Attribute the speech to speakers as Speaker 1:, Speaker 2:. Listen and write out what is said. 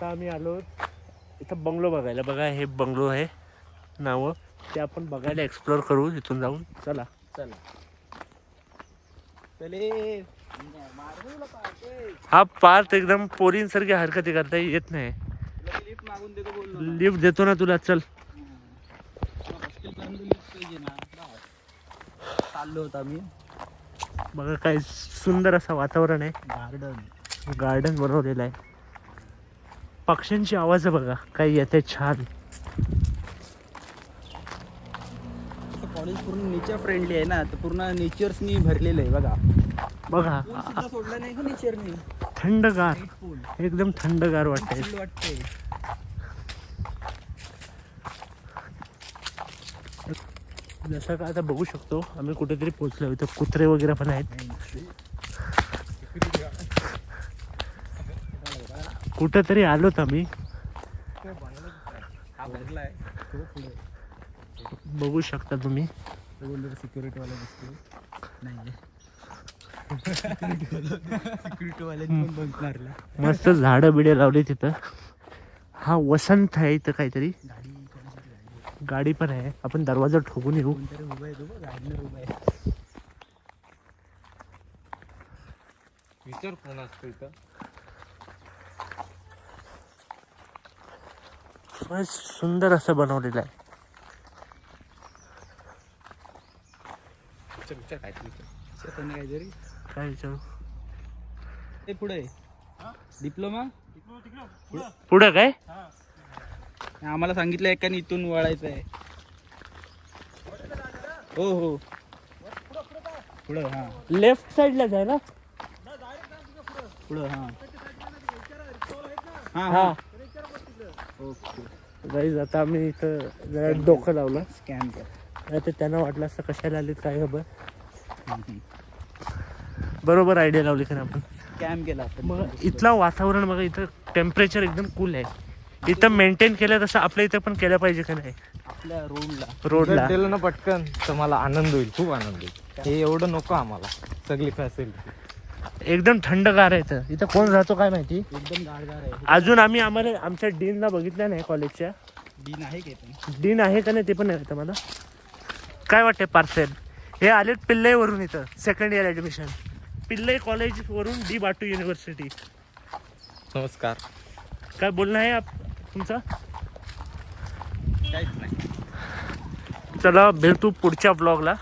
Speaker 1: आता आम्ही आलो इथं बंगलो बघायला. बघा हे बंगलो आहे नावं, ते आपण बघायला एक्सप्लोर करू इथून जाऊन. चला
Speaker 2: चला चले.
Speaker 1: हा पार्थ एकदम पोरींसारखी हरकती करता येत नाही.
Speaker 2: लिफ्ट मागून देतो बोललो ना.
Speaker 1: लिफ्ट देतो ना तुला, चल.
Speaker 2: हॉस्टेल पर्यंत लिफ्ट पाहिजे ना. चाललो होता मी.
Speaker 1: बघा काय सुंदर असं वातावरण आहे. गार्डन बनवलेलं आहे. पक्ष्यांची आवाज बघा काय येते छान.
Speaker 2: कॉलेज पूर्ण नेचर फ्रेंडली आहे ना, तर पूर्ण नेचर्सनी भरलेलं आहे बघा.
Speaker 1: बघा
Speaker 2: पूल सुद्धा सोडलं नाही का नेचरनी.
Speaker 1: थंडगार,
Speaker 2: पूल
Speaker 1: एकदम थंडगार वाटतंय.
Speaker 2: वाटते.
Speaker 1: जसं का आता बघू शकतो आम्ही कुठेतरी पोहोचलो. इथं कुत्रे वगैरे पण आहेत. कुठेतरी आलोत आम्ही. बघू शकता तुम्ही.
Speaker 2: सिक्युरिटी वाला दिसतो. नाही सिक्युरिटी वाल्याने पण बंक मारला.
Speaker 1: मस्त झाडं बिडे लावली तिथं. हा वसंत आहे इथं काहीतरी. गाडी पण आहे. आपण दरवाजा ठोकून येऊ.
Speaker 2: कोणतरी उभा आहे. तो गाडीवर उभा आहे. विचार कोण असतो इथं.
Speaker 1: सुंदर असं बनवलेलं आहे.
Speaker 2: विचार काय काहीतरी
Speaker 1: काय विचारू.
Speaker 2: ते पुढे डिप्लोमा
Speaker 1: पुढं काय
Speaker 2: आम्हाला सांगितलं एकाने इथून वळायचं आहे. हो हो पुढं. हा
Speaker 1: लेफ्ट साइडला जाय ना.
Speaker 2: पुढं. हा
Speaker 1: हा
Speaker 2: ओके.
Speaker 1: गाईज आता आम्ही इथं जरा डोकं लावलं.
Speaker 2: स्कॅन कर.
Speaker 1: नाही तर त्यांना वाटलं असतं कशाला आलीत काय खबर. बरोबर आयडिया लावली का आपण.
Speaker 2: स्कॅम केला आपण.
Speaker 1: मग इथलं वातावरण बघा. इथं टेम्परेचर एकदम कूल आहे. इथं मेंटेन केलं तसं आपल्या इथं पण केलं पाहिजे का नाही.
Speaker 2: आपल्या
Speaker 1: रोडला
Speaker 3: दिलं ना पटकन तर मला आनंद होईल, खूप आनंद होईल. हे एवढं नको आम्हाला सगळी फॅसिलिटी.
Speaker 1: एकदम थंडगार आहे इथं. इथं कोण राहतो काय माहिती.
Speaker 2: एकदम गारगार आहे.
Speaker 1: अजून आम्ही आमच्या डीनला बघितलं नाही कॉलेजच्या.
Speaker 2: डीन आहे का ते.
Speaker 1: डीन आहे का नाही ते पण नाही माहिती मला. काय वाटते पार्सेल. हे आलेत पिल्लईवरून इथं सेकंड इयर ॲडमिशन. पिल्लई कॉलेजवरून डी बाटू युनिव्हर्सिटी.
Speaker 3: नमस्कार.
Speaker 1: काय बोलणं आहे तुमचं.
Speaker 2: काहीच नाही.
Speaker 1: चला भेटू पुढच्या ब्लॉगला.